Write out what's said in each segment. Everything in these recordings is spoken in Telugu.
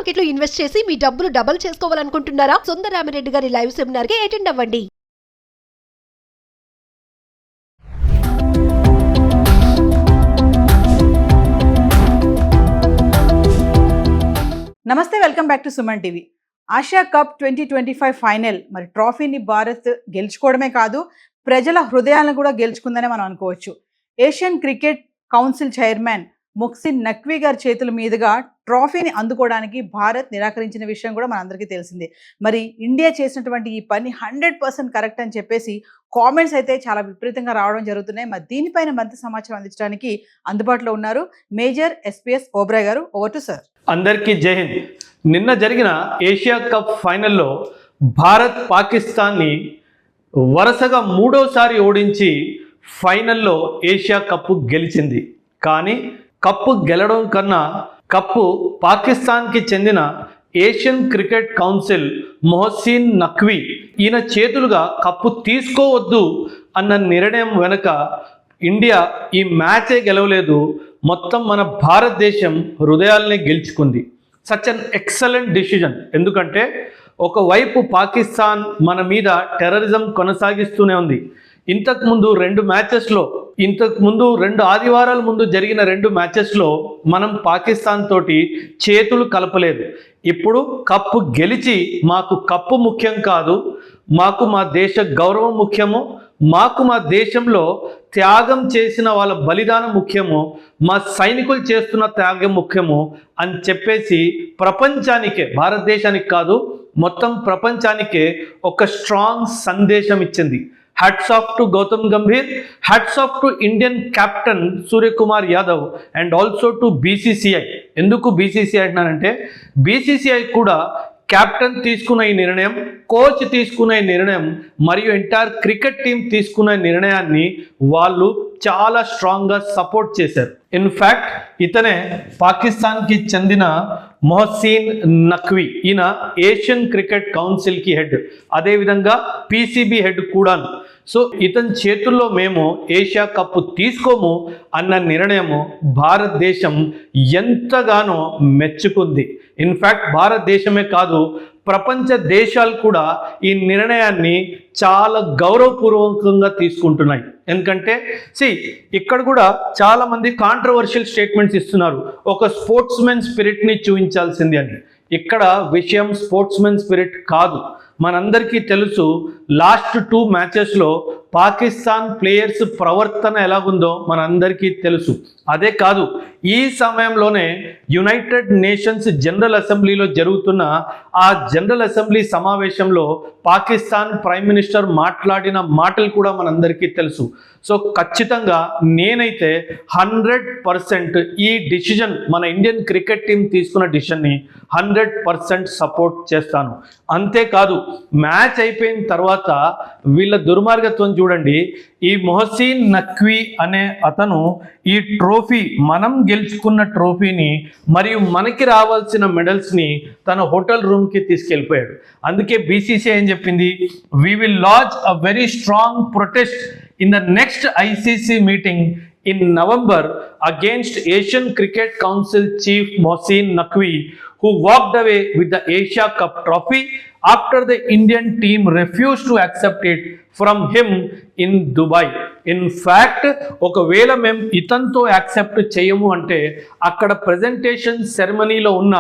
మార్కెట్ లో ఇన్వెస్ట్ చేసి మీ డబ్బులు డబుల్ చేసుకోవాలనుకుంటున్నారా? సుందరరామిరెడ్డి గారి లైవ్ సెమినార్ కి అటెండ్ అవ్వండి. నమస్తే, welcome back to Suman TV. Asia cup 2025 final మరి ట్రోఫీని భారత్ గెలుచుకోవడమే కాదు, ప్రజల హృదయాలను కూడా గెలుచుకుందనే మనం అనుకోవచ్చు. Asian cricket council chairman Mohsin Naqvi గారి చేతుల మీదుగా ట్రోఫీని అందుకోవడానికి భారత్ నిరాకరించిన విషయం కూడా మనందరికీ తెలిసిందే. మరి ఇండియా చేసినటువంటి ఈ పని 100% కరెక్ట్ అని చెప్పేసి కామెంట్స్ అయితే చాలా విపరీతంగా రావడం జరుగుతున్నాయి. మరి దీనిపైన మరింత సమాచారం అందించడానికి అందుబాటులో ఉన్నారు మేజర్ ఎస్పీఎస్ ఓబ్రాయ్ గారు. Over to sir. అందరికీ జై హింద్. నిన్న జరిగిన ఏషియా కప్ ఫైనల్లో భారత్ పాకిస్తాన్ని వరుసగా మూడోసారి ఓడించి ఫైనల్లో ఏషియా కప్పు గెలిచింది. కానీ కప్పు గెలవడం కన్నా కప్పు పాకిస్తాన్కి చెందిన Asian cricket council Mohsin Naqvi ఈయన చేతులుగా కప్పు తీసుకోవద్దు అన్న నిర్ణయం వెనుక ఇండియా ఈ మ్యాచే గెలవలేదు, మొత్తం మన భారతదేశం హృదయాల్ని గెలుచుకుంది. Such an excellent decision. ఎందుకంటే ఒకవైపు పాకిస్తాన్ మన మీద టెర్రరిజం కొనసాగిస్తూనే ఉంది. ఇంతకుముందు 2 ఆదివారాల ముందు జరిగిన 2 మ్యాచెస్లో మనం పాకిస్తాన్ తోటి చేతులు కలపలేదు. ఇప్పుడు కప్పు గెలిచి మాకు కప్పు ముఖ్యం కాదు, మాకు మా దేశ గౌరవం ముఖ్యము, మాకు మా దేశంలో త్యాగం చేసిన వాళ్ళ బలిదానం ముఖ్యము, మా సైనికులు చేస్తున్న త్యాగం ముఖ్యము అని చెప్పేసి ప్రపంచానికే, భారతదేశానికి కాదు మొత్తం ప్రపంచానికే ఒక స్ట్రాంగ్ సందేశం ఇచ్చింది. Hats off to Gautam Gambhir, hats off to Indian captain Suryakumar Yadav and also to BCCI. ఎందుకు బీసీసీఐ అంటున్నానంటే బీసీసీఐ కూడా కెప్టెన్ తీసుకున్న ఈ నిర్ణయం, కోచ్ తీసుకున్న ఈ నిర్ణయం మరియు ఎంటైర్ క్రికెట్ టీం తీసుకున్న నిర్ణయాన్ని వాళ్ళు చాలా స్ట్రాంగ్గా సపోర్ట్ చేశారు. ఇన్ఫ్యాక్ట్ ఇతనే పాకిస్తాన్కి చెందిన మొహ్సిన్ నఖ్వీ. ఈయన ఏషియన్ క్రికెట్ కౌన్సిల్కి హెడ్, అదేవిధంగా పీసీబీ హెడ్ కూడాను. సో ఇతని చేతుల్లో మేము ఏషియా కప్పు తీసుకోము అన్న నిర్ణయము భారతదేశం ఎంతగానో మెచ్చుకుంది. ఇన్ఫ్యాక్ట్ భారతదేశమే కాదు, ప్రపంచ దేశాలు కూడా ఈ నిర్ణయాన్ని చాలా గౌరవపూర్వకంగా తీసుకుంటున్నాయి. ఎందుకంటే ఇక్కడ కూడా చాలా మంది కాంట్రవర్షియల్ స్టేట్మెంట్స్ ఇస్తున్నారు, ఒక స్పోర్ట్స్మెన్ స్పిరిట్ని చూపించాల్సింది అని. ఇక్కడ విషయం స్పోర్ట్స్మెన్ స్పిరిట్ కాదు. మనందరికీ తెలుసు లాస్ట్ 2 మ్యాచెస్లో పాకిస్తాన్ ప్లేయర్స్ ప్రవర్తన ఎలాగుందో మనందరికీ తెలుసు. అదే కాదు, ఈ సమయంలోనే యునైటెడ్ నేషన్స్ జనరల్ అసెంబ్లీలో జరుగుతున్న ఆ జనరల్ అసెంబ్లీ సమావేశంలో పాకిస్తాన్ ప్రైమ్ మినిస్టర్ మాట్లాడిన మాటలు కూడా మనందరికీ తెలుసు. సో ఖచ్చితంగా నేనైతే 100% ఈ డిసిజన్, మన ఇండియన్ క్రికెట్ టీం తీసుకున్న డిసిజన్ని 100% సపోర్ట్ చేస్తాను. అంతేకాదు, మ్యాచ్ అయిపోయిన తర్వాత వీళ్ళ దుర్మార్గత్వం చూడండి. ఈ మొహ్సిన్ నఖ్వీ అనే అతను ఈ ట్రోఫీ, మనం గెలుచుకున్న ట్రోఫీని మరియు మనకి రావాల్సిన మెడల్స్ని తన హోటల్ రూమ్కి తీసుకెళ్ళిపోయాడు. అందుకే బీసీసీఐ ఏం చెప్పింది, we will launch a very strong protest in the next ICC meeting in November against Asian Cricket Council Chief Mohsin Naqvi, who walked away with the Asia Cup trophy after the Indian team refused to accept it from him in Dubai. In fact, ఒకవేళ మేము ఇతనితో యాక్సెప్ట్ చేయము అంటే అక్కడ ప్రెజెంటేషన్ సెరమనీలో ఉన్న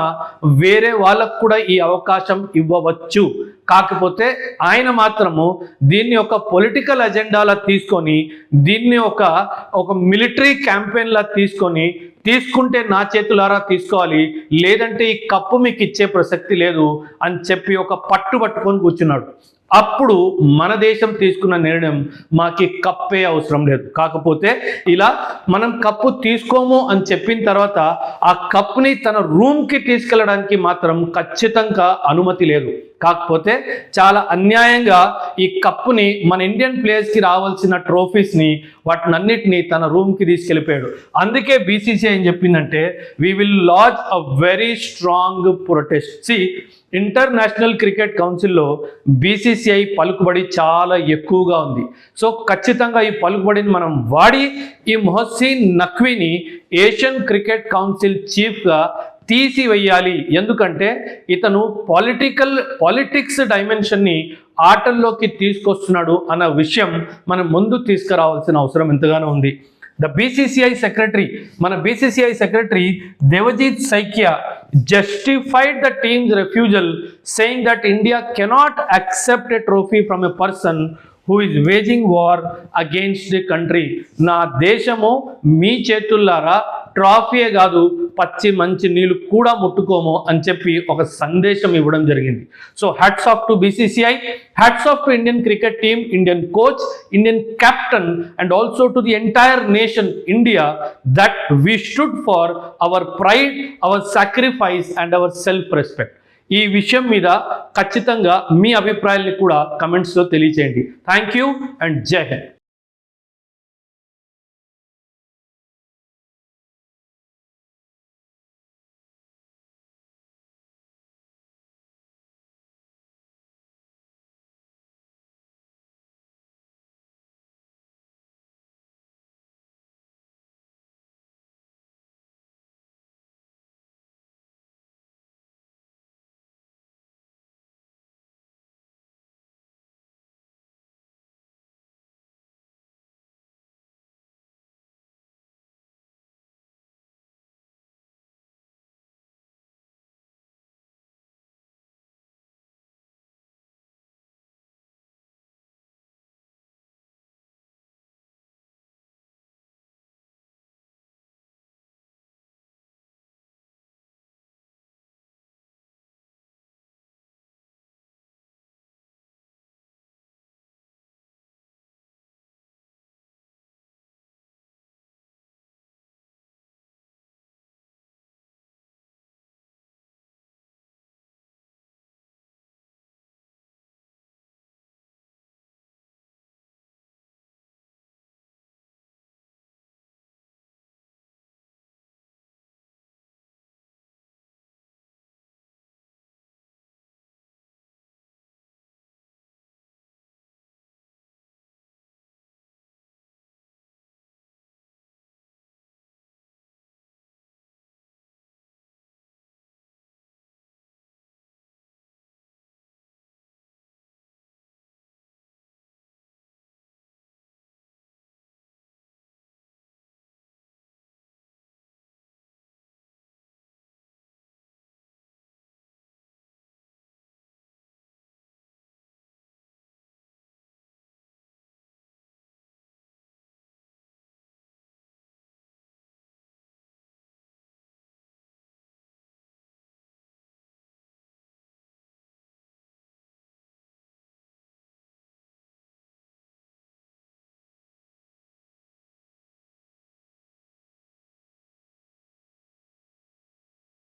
వేరే వాళ్ళకు కూడా ఈ అవకాశం ఇవ్వవచ్చు. కాకపోతే ఆయన మాత్రము దీన్ని ఒక పొలిటికల్ అజెండాలా తీసుకొని, దీన్ని ఒక మిలిటరీ క్యాంపెయిన్లా తీసుకుంటే నా చేతులారా తీసుకోవాలి, లేదంటే ఈ కప్పు మీకు ఇచ్చే ప్రసక్తి లేదు అని చెప్పి ఒక పట్టుకొని కూర్చున్నాడు. అప్పుడు మన దేశం తీసుకున్న నిర్ణయం, మాకు కప్పే అవసరం లేదు. కాకపోతే ఇలా మనం కప్పు తీసుకోము అని చెప్పిన తర్వాత ఆ కప్ని తన రూమ్కి తీసుకెళ్ళడానికి మాత్రం ఖచ్చితంగా అనుమతి లేదు. కాకపోతే చాలా అన్యాయంగా ఈ కప్పుని మన ఇండియన్ ప్లేయర్స్కి రావాల్సిన ట్రోఫీస్ని వాటినన్నిటినీ తన రూమ్కి తీసుకెళ్ళిపోయాడు. అందుకే బీసీసీఐ ఏం చెప్పిందంటే, we will launch a very strong protest. International cricket కౌన్సిల్లో బీసీసీఐ పలుకుబడి చాలా ఎక్కువగా ఉంది. సో ఖచ్చితంగా ఈ పలుకుబడిని మనం వాడి ఈ మొహ్సిన్ నఖ్వీని ఏషియన్ క్రికెట్ కౌన్సిల్ చీఫ్గా తీసివేయాలి. ఎందుకంటే ఇతను పాలిటిక్స్ డైమెన్షన్ని ఆటల్లోకి తీసుకొస్తున్నాడు అన్న విషయం మనం ముందు తీసుకురావాల్సిన అవసరం ఎంతగానో ఉంది. ద బీసీసీఐ సెక్రటరీ, మన BCCI secretary Devajit Saikia justified the team's refusal, saying that India cannot accept a trophy from a person who is waging war against the country. నా దేశము మీ చేతుల్లారా ట్రాఫీయే కాదు పచ్చి మంచి నీళ్ళు కూడా ముట్టుకోము అని చెప్పి ఒక సందేశం ఇవ్వడం జరిగింది. So hats off to BCCI, hats off to Indian cricket team, Indian coach, Indian captain and also to the entire nation India that we stood for our pride, our sacrifice and our self respect. ఈ విషయం మీద ఖచ్చితంగా మీ అభిప్రాయాన్ని కూడా కమెంట్స్లో తెలియచేయండి. థ్యాంక్ యూ అండ్ జై హింద్.